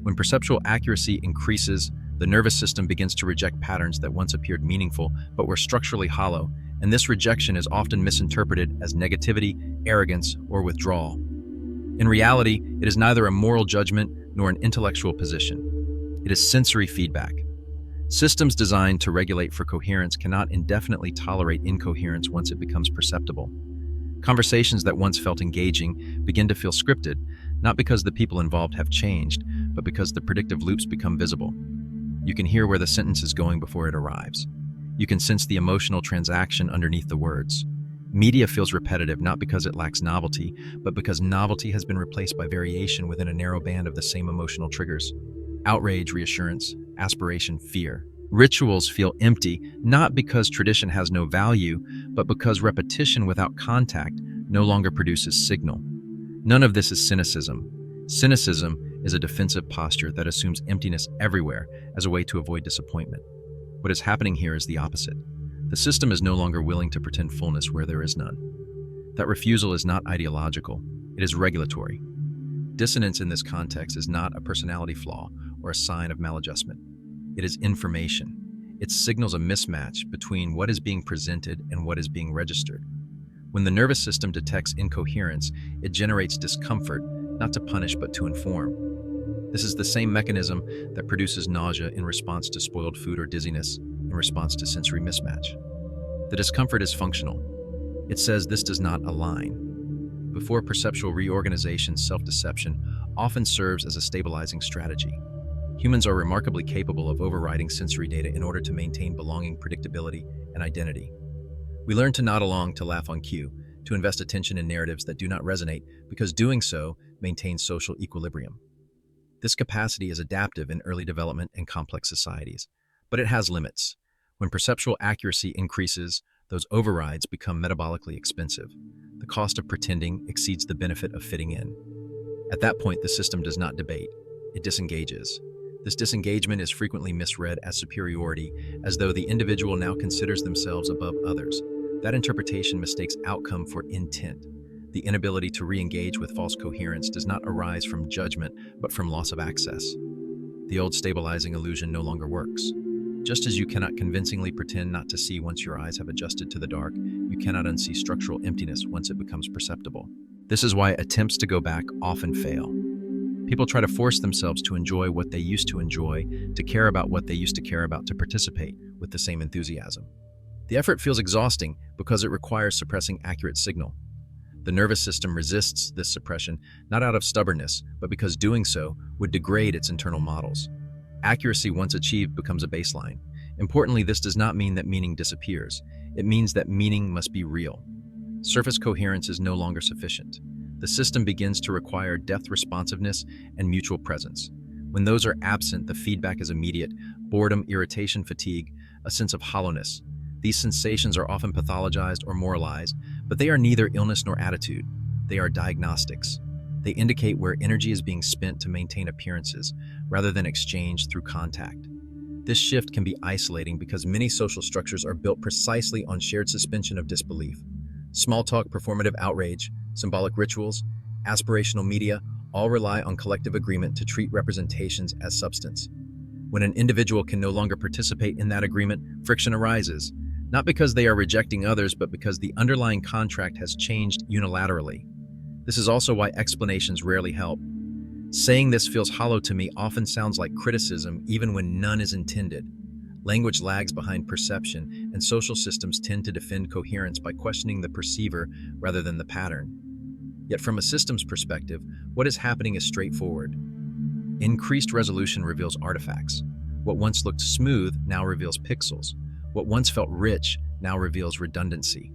When perceptual accuracy increases, the nervous system begins to reject patterns that once appeared meaningful but were structurally hollow, and this rejection is often misinterpreted as negativity, arrogance, or withdrawal. In reality, it is neither a moral judgment nor an intellectual position. It is sensory feedback. Systems designed to regulate for coherence cannot indefinitely tolerate incoherence once it becomes perceptible. Conversations that once felt engaging begin to feel scripted, not because the people involved have changed, but because the predictive loops become visible. You can hear where the sentence is going before it arrives. You can sense the emotional transaction underneath the words. Media feels repetitive not because it lacks novelty, but because novelty has been replaced by variation within a narrow band of the same emotional triggers. Outrage, reassurance, aspiration, fear. Rituals feel empty, not because tradition has no value, but because repetition without contact no longer produces signal. None of this is cynicism. Cynicism is a defensive posture that assumes emptiness everywhere as a way to avoid disappointment. What is happening here is the opposite. The system is no longer willing to pretend fullness where there is none. That refusal is not ideological, it is regulatory. Dissonance in this context is not a personality flaw or a sign of maladjustment. It is information. It signals a mismatch between what is being presented and what is being registered. When the nervous system detects incoherence, it generates discomfort, not to punish but to inform. This is the same mechanism that produces nausea in response to spoiled food or dizziness in response to sensory mismatch. The discomfort is functional. It says this does not align. Before perceptual reorganization, self-deception often serves as a stabilizing strategy. Humans are remarkably capable of overriding sensory data in order to maintain belonging, predictability, and identity. We learn to nod along, to laugh on cue, to invest attention in narratives that do not resonate, because doing so maintains social equilibrium. This capacity is adaptive in early development and complex societies, but it has limits. When perceptual accuracy increases, those overrides become metabolically expensive. The cost of pretending exceeds the benefit of fitting in. At that point, the system does not debate, it disengages. This disengagement is frequently misread as superiority, as though the individual now considers themselves above others. That interpretation mistakes outcome for intent. The inability to re-engage with false coherence does not arise from judgment, but from loss of access. The old stabilizing illusion no longer works. Just as you cannot convincingly pretend not to see once your eyes have adjusted to the dark, you cannot unsee structural emptiness once it becomes perceptible. This is why attempts to go back often fail. People try to force themselves to enjoy what they used to enjoy, to care about what they used to care about, to participate with the same enthusiasm. The effort feels exhausting because it requires suppressing accurate signal. The nervous system resists this suppression, not out of stubbornness, but because doing so would degrade its internal models. Accuracy, once achieved, becomes a baseline. Importantly, this does not mean that meaning disappears. It means that meaning must be real. Surface coherence is no longer sufficient. The system begins to require depth responsiveness and mutual presence. When those are absent, the feedback is immediate: boredom, irritation, fatigue, a sense of hollowness. These sensations are often pathologized or moralized, but they are neither illness nor attitude. They are diagnostics. They indicate where energy is being spent to maintain appearances, rather than exchanged through contact. This shift can be isolating because many social structures are built precisely on shared suspension of disbelief. Small talk, performative outrage, symbolic rituals, aspirational media all rely on collective agreement to treat representations as substance. When an individual can no longer participate in that agreement, friction arises, not because they are rejecting others, but because the underlying contract has changed unilaterally. This is also why explanations rarely help. Saying this feels hollow to me often sounds like criticism, even when none is intended. Language lags behind perception, and social systems tend to defend coherence by questioning the perceiver rather than the pattern. Yet from a systems perspective, what is happening is straightforward. Increased resolution reveals artifacts. What once looked smooth now reveals pixels. What once felt rich now reveals redundancy.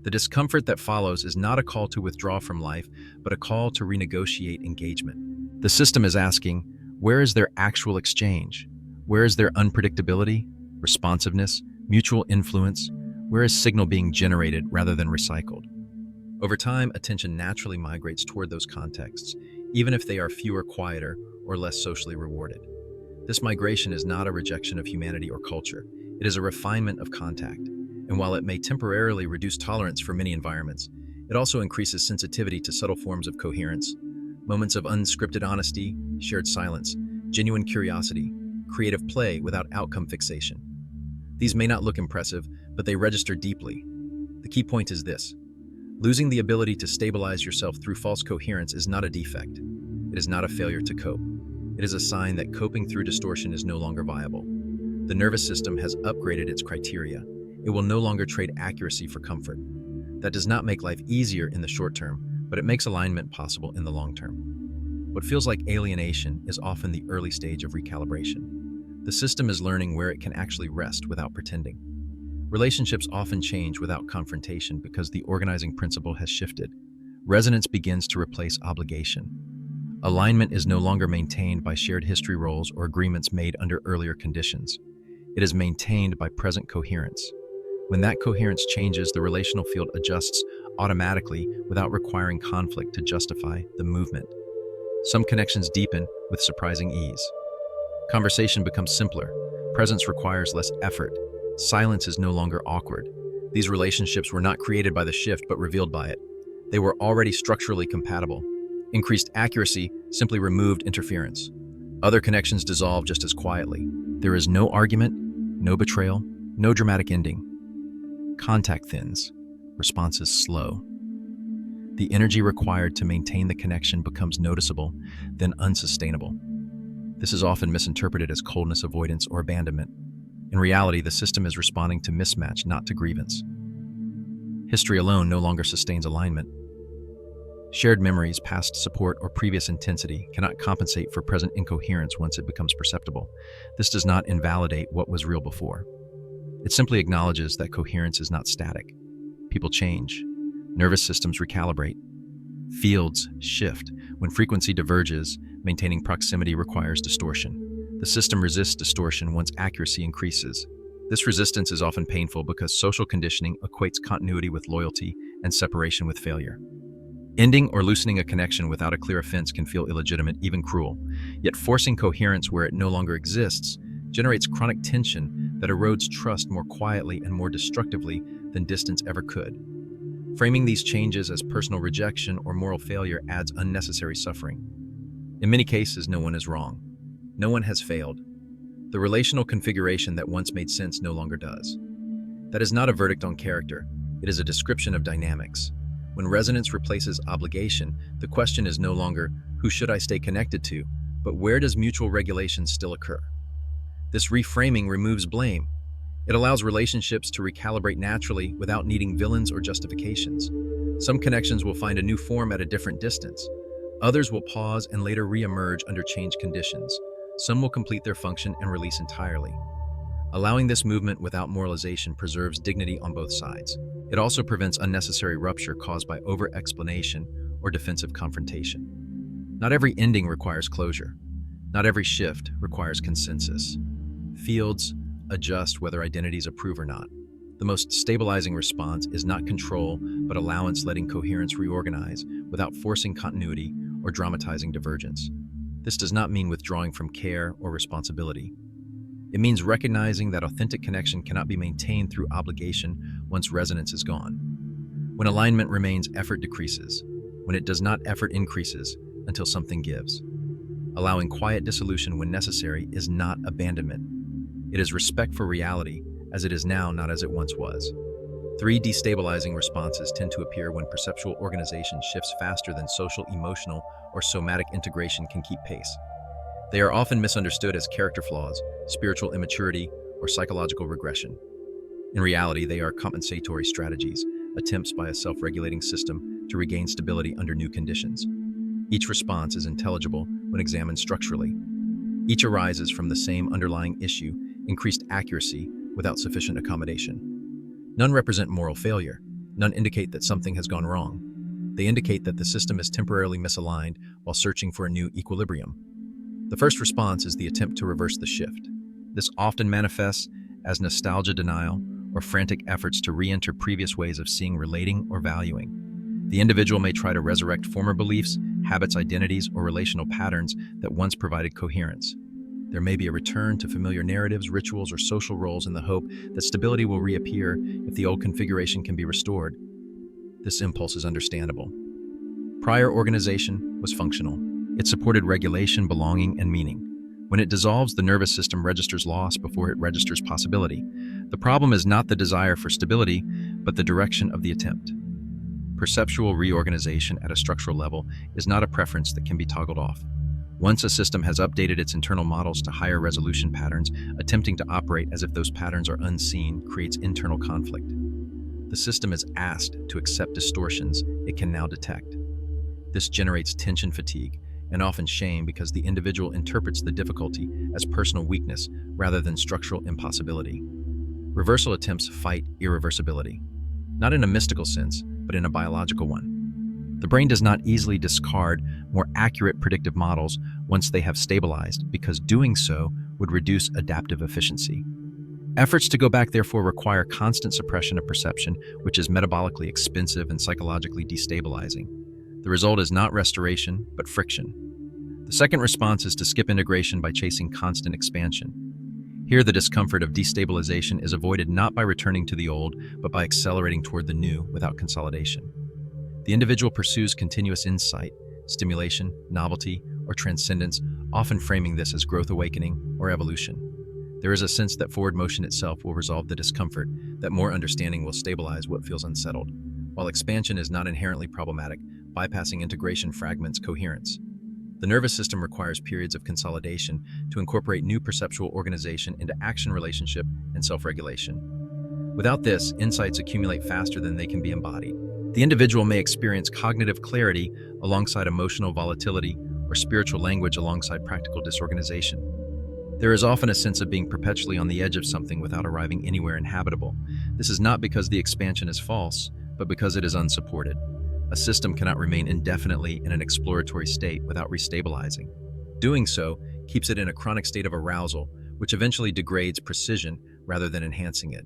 The discomfort that follows is not a call to withdraw from life, but a call to renegotiate engagement. The system is asking, where is their actual exchange? Where is their unpredictability, responsiveness, mutual influence? Where is signal being generated rather than recycled? Over time, attention naturally migrates toward those contexts, even if they are fewer, quieter, or less socially rewarded. This migration is not a rejection of humanity or culture. It is a refinement of contact. And while it may temporarily reduce tolerance for many environments, it also increases sensitivity to subtle forms of coherence, moments of unscripted honesty, shared silence, genuine curiosity, creative play without outcome fixation. These may not look impressive, but they register deeply. The key point is this: losing the ability to stabilize yourself through false coherence is not a defect. It is not a failure to cope. It is a sign that coping through distortion is no longer viable. The nervous system has upgraded its criteria. It will no longer trade accuracy for comfort. That does not make life easier in the short term, but it makes alignment possible in the long term. What feels like alienation is often the early stage of recalibration. The system is learning where it can actually rest without pretending. Relationships often change without confrontation because the organizing principle has shifted. Resonance begins to replace obligation. Alignment is no longer maintained by shared history roles or agreements made under earlier conditions. It is maintained by present coherence. When that coherence changes, the relational field adjusts automatically without requiring conflict to justify the movement. Some connections deepen with surprising ease. Conversation becomes simpler. Presence requires less effort. Silence is no longer awkward. These relationships were not created by the shift, but revealed by it. They were already structurally compatible. Increased accuracy simply removed interference. Other connections dissolve just as quietly. There is no argument, no betrayal, no dramatic ending. Contact thins. Responses slow. The energy required to maintain the connection becomes noticeable, then unsustainable. This is often misinterpreted as coldness, avoidance, or abandonment. In reality, the system is responding to mismatch, not to grievance. History alone no longer sustains alignment. Shared memories, past support, or previous intensity cannot compensate for present incoherence once it becomes perceptible. This does not invalidate what was real before. It simply acknowledges that coherence is not static. People change. Nervous systems recalibrate. Fields shift. When frequency diverges, maintaining proximity requires distortion. The system resists distortion once accuracy increases. This resistance is often painful because social conditioning equates continuity with loyalty and separation with failure. Ending or loosening a connection without a clear offense can feel illegitimate, even cruel. Yet forcing coherence where it no longer exists generates chronic tension that erodes trust more quietly and more destructively than distance ever could. Framing these changes as personal rejection or moral failure adds unnecessary suffering. In many cases, no one is wrong. No one has failed. The relational configuration that once made sense no longer does. That is not a verdict on character. It is a description of dynamics. When resonance replaces obligation, the question is no longer, who should I stay connected to, but where does mutual regulation still occur? This reframing removes blame. It allows relationships to recalibrate naturally without needing villains or justifications. Some connections will find a new form at a different distance. Others will pause and later re-emerge under changed conditions. Some will complete their function and release entirely. Allowing this movement without moralization preserves dignity on both sides. It also prevents unnecessary rupture caused by over-explanation or defensive confrontation. Not every ending requires closure. Not every shift requires consensus. Fields adjust whether identities approve or not. The most stabilizing response is not control, but allowance, letting coherence reorganize without forcing continuity or dramatizing divergence. This does not mean withdrawing from care or responsibility. It means recognizing that authentic connection cannot be maintained through obligation once resonance is gone. When alignment remains, effort decreases. When it does not, effort increases until something gives. Allowing quiet dissolution when necessary is not abandonment. It is respect for reality as it is now, not as it once was. 3 destabilizing responses tend to appear when perceptual organization shifts faster than social, emotional, or somatic integration can keep pace. They are often misunderstood as character flaws, spiritual immaturity, or psychological regression. In reality, they are compensatory strategies, attempts by a self-regulating system to regain stability under new conditions. Each response is intelligible when examined structurally. Each arises from the same underlying issue, increased accuracy without sufficient accommodation. None represent moral failure. None indicate that something has gone wrong. They indicate that the system is temporarily misaligned while searching for a new equilibrium. The first response is the attempt to reverse the shift. This often manifests as nostalgia denial or frantic efforts to re-enter previous ways of seeing, relating, or valuing. The individual may try to resurrect former beliefs, habits, identities, or relational patterns that once provided coherence. There may be a return to familiar narratives, rituals, or social roles in the hope that stability will reappear if the old configuration can be restored. This impulse is understandable. Prior organization was functional. It supported regulation, belonging, and meaning. When it dissolves, the nervous system registers loss before it registers possibility. The problem is not the desire for stability, but the direction of the attempt. Perceptual reorganization at a structural level is not a preference that can be toggled off. Once a system has updated its internal models to higher resolution patterns, attempting to operate as if those patterns are unseen creates internal conflict. The system is asked to accept distortions it can now detect. This generates tension fatigue and often shame because the individual interprets the difficulty as personal weakness rather than structural impossibility. Reversal attempts fight irreversibility, not in a mystical sense, but in a biological one. The brain does not easily discard more accurate predictive models once they have stabilized, because doing so would reduce adaptive efficiency. Efforts to go back therefore require constant suppression of perception, which is metabolically expensive and psychologically destabilizing. The result is not restoration, but friction. The second response is to skip integration by chasing constant expansion. Here, the discomfort of destabilization is avoided not by returning to the old, but by accelerating toward the new without consolidation. The individual pursues continuous insight, stimulation, novelty, or transcendence, often framing this as growth, awakening, or evolution. There is a sense that forward motion itself will resolve the discomfort, that more understanding will stabilize what feels unsettled. while expansion is not inherently problematic, bypassing integration fragments coherence. The nervous system requires periods of consolidation to incorporate new perceptual organization into action relationship and self-regulation. Without this, insights accumulate faster than they can be embodied. The individual may experience cognitive clarity alongside emotional volatility or spiritual language alongside practical disorganization. There is often a sense of being perpetually on the edge of something without arriving anywhere inhabitable. This is not because the expansion is false, but because it is unsupported. A system cannot remain indefinitely in an exploratory state without restabilizing. Doing so keeps it in a chronic state of arousal, which eventually degrades precision rather than enhancing it.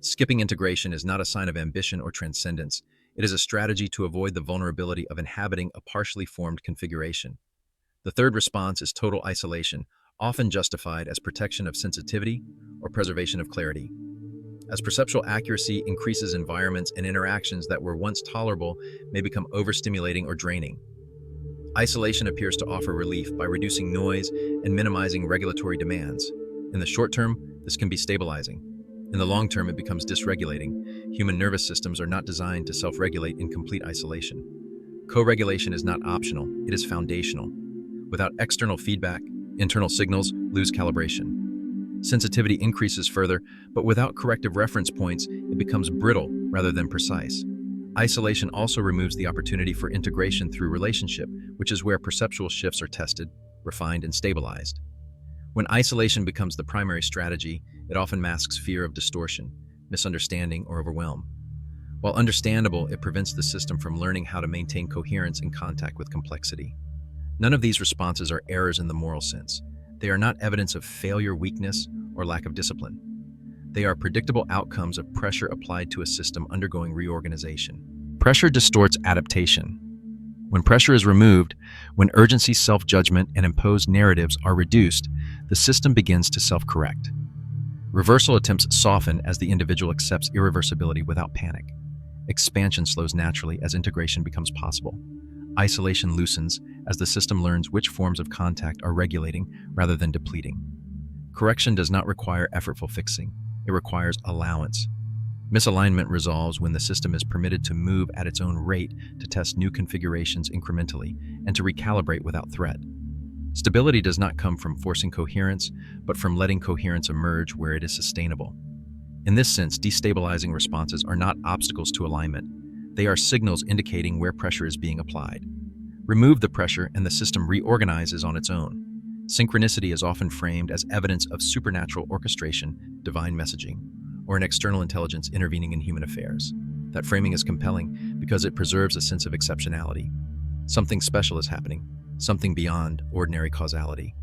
Skipping integration is not a sign of ambition or transcendence. It is a strategy to avoid the vulnerability of inhabiting a partially formed configuration. The third response is total isolation, often justified as protection of sensitivity or preservation of clarity. As perceptual accuracy increases, environments and interactions that were once tolerable may become overstimulating or draining. Isolation appears to offer relief by reducing noise and minimizing regulatory demands. In the short term, this can be stabilizing. In the long term, it becomes dysregulating. Human nervous systems are not designed to self-regulate in complete isolation. Co-regulation is not optional, it is foundational. Without external feedback, internal signals lose calibration. Sensitivity increases further, but without corrective reference points, it becomes brittle rather than precise. Isolation also removes the opportunity for integration through relationship, which is where perceptual shifts are tested, refined, and stabilized. When isolation becomes the primary strategy, it often masks fear of distortion, misunderstanding, or overwhelm. While understandable, it prevents the system from learning how to maintain coherence in contact with complexity. None of these responses are errors in the moral sense. They are not evidence of failure, weakness, or lack of discipline. They are predictable outcomes of pressure applied to a system undergoing reorganization. Pressure distorts adaptation. When pressure is removed, when urgency, self-judgment, and imposed narratives are reduced, the system begins to self-correct. Reversal attempts soften as the individual accepts irreversibility without panic. Expansion slows naturally as integration becomes possible. Isolation loosens as the system learns which forms of contact are regulating rather than depleting. Correction does not require effortful fixing. It requires allowance. Misalignment resolves when the system is permitted to move at its own rate, to test new configurations incrementally, and to recalibrate without threat. Stability does not come from forcing coherence, but from letting coherence emerge where it is sustainable. In this sense, destabilizing responses are not obstacles to alignment. They are signals indicating where pressure is being applied. Remove the pressure and the system reorganizes on its own. Synchronicity is often framed as evidence of supernatural orchestration, divine messaging, or an external intelligence intervening in human affairs. That framing is compelling because it preserves a sense of exceptionality. Something special is happening, something beyond ordinary causality.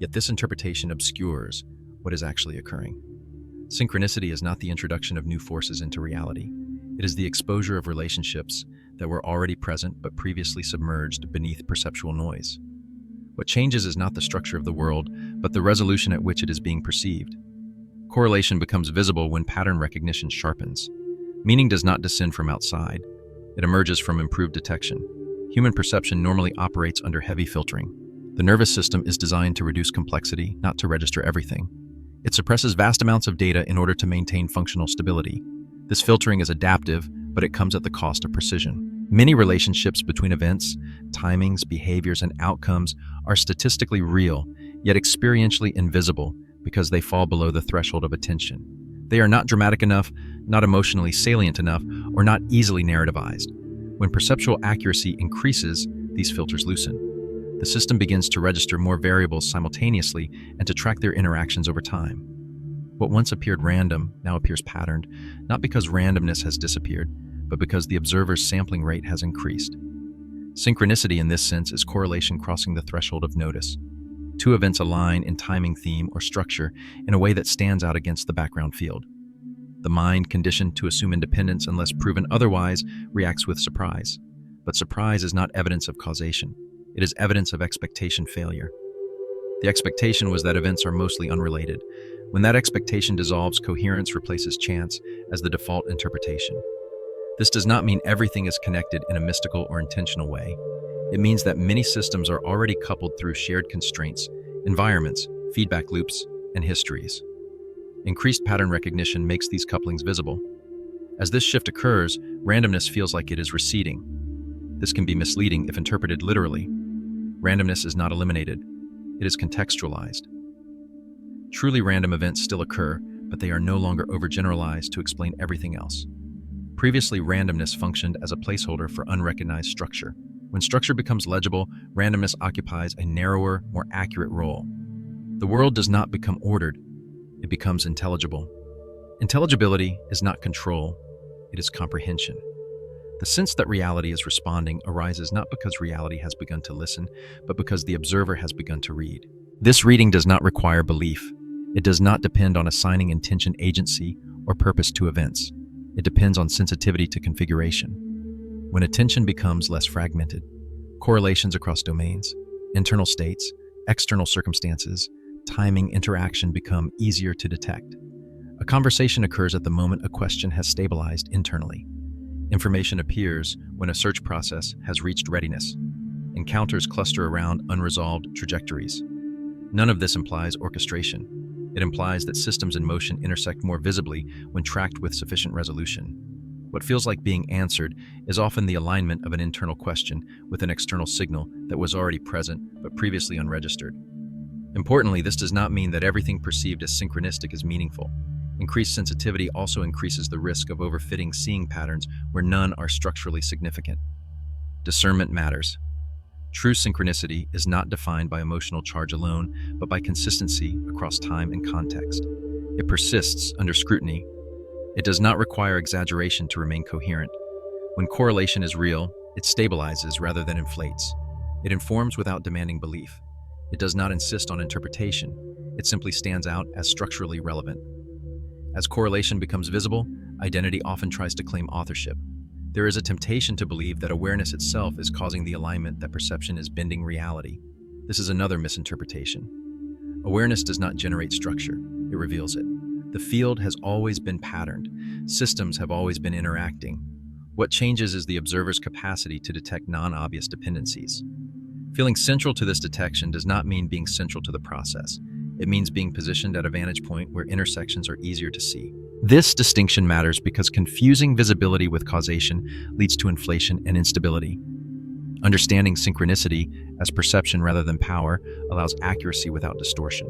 Yet this interpretation obscures what is actually occurring. Synchronicity is not the introduction of new forces into reality. It is the exposure of relationships that were already present but previously submerged beneath perceptual noise. What changes is not the structure of the world, but the resolution at which it is being perceived. Correlation becomes visible when pattern recognition sharpens. Meaning does not descend from outside. It emerges from improved detection. Human perception normally operates under heavy filtering. The nervous system is designed to reduce complexity, not to register everything. It suppresses vast amounts of data in order to maintain functional stability. This filtering is adaptive, but it comes at the cost of precision. Many relationships between events, timings, behaviors, and outcomes are statistically real, yet experientially invisible because they fall below the threshold of attention. They are not dramatic enough, not emotionally salient enough, or not easily narrativized. When perceptual accuracy increases, these filters loosen. The system begins to register more variables simultaneously and to track their interactions over time. What once appeared random now appears patterned, not because randomness has disappeared, but because the observer's sampling rate has increased. Synchronicity in this sense is correlation crossing the threshold of notice. Two events align in timing, theme, or structure in a way that stands out against the background field. The mind, conditioned to assume independence unless proven otherwise, reacts with surprise. But surprise is not evidence of causation. It is evidence of expectation failure. The expectation was that events are mostly unrelated. When that expectation dissolves, coherence replaces chance as the default interpretation. This does not mean everything is connected in a mystical or intentional way. It means that many systems are already coupled through shared constraints, environments, feedback loops, and histories. Increased pattern recognition makes these couplings visible. As this shift occurs, randomness feels like it is receding. This can be misleading if interpreted literally. Randomness is not eliminated, it is contextualized. Truly random events still occur, but they are no longer overgeneralized to explain everything else. Previously, randomness functioned as a placeholder for unrecognized structure. When structure becomes legible, randomness occupies a narrower, more accurate role. The world does not become ordered, it becomes intelligible. Intelligibility is not control, it is comprehension. The sense that reality is responding arises not because reality has begun to listen, but because the observer has begun to read. This reading does not require belief. It does not depend on assigning intention agency or purpose to events. It depends on sensitivity to configuration. When attention becomes less fragmented, correlations across domains, internal states, external circumstances, timing, interaction become easier to detect. A conversation occurs at the moment a question has stabilized internally. Information appears when a search process has reached readiness. Encounters cluster around unresolved trajectories. None of this implies orchestration. It implies that systems in motion intersect more visibly when tracked with sufficient resolution. What feels like being answered is often the alignment of an internal question with an external signal that was already present but previously unregistered. Importantly, this does not mean that everything perceived as synchronistic is meaningful. Increased sensitivity also increases the risk of overfitting seeing patterns where none are structurally significant. Discernment matters. True synchronicity is not defined by emotional charge alone, but by consistency across time and context. It persists under scrutiny. It does not require exaggeration to remain coherent. When correlation is real, it stabilizes rather than inflates. It informs without demanding belief. It does not insist on interpretation. It simply stands out as structurally relevant. As correlation becomes visible, identity often tries to claim authorship. There is a temptation to believe that awareness itself is causing the alignment that perception is bending reality. This is another misinterpretation. Awareness does not generate structure, it reveals it. The field has always been patterned. Systems have always been interacting. What changes is the observer's capacity to detect non-obvious dependencies. Feeling central to this detection does not mean being central to the process. It means being positioned at a vantage point where intersections are easier to see. This distinction matters because confusing visibility with causation leads to inflation and instability. Understanding synchronicity as perception rather than power allows accuracy without distortion.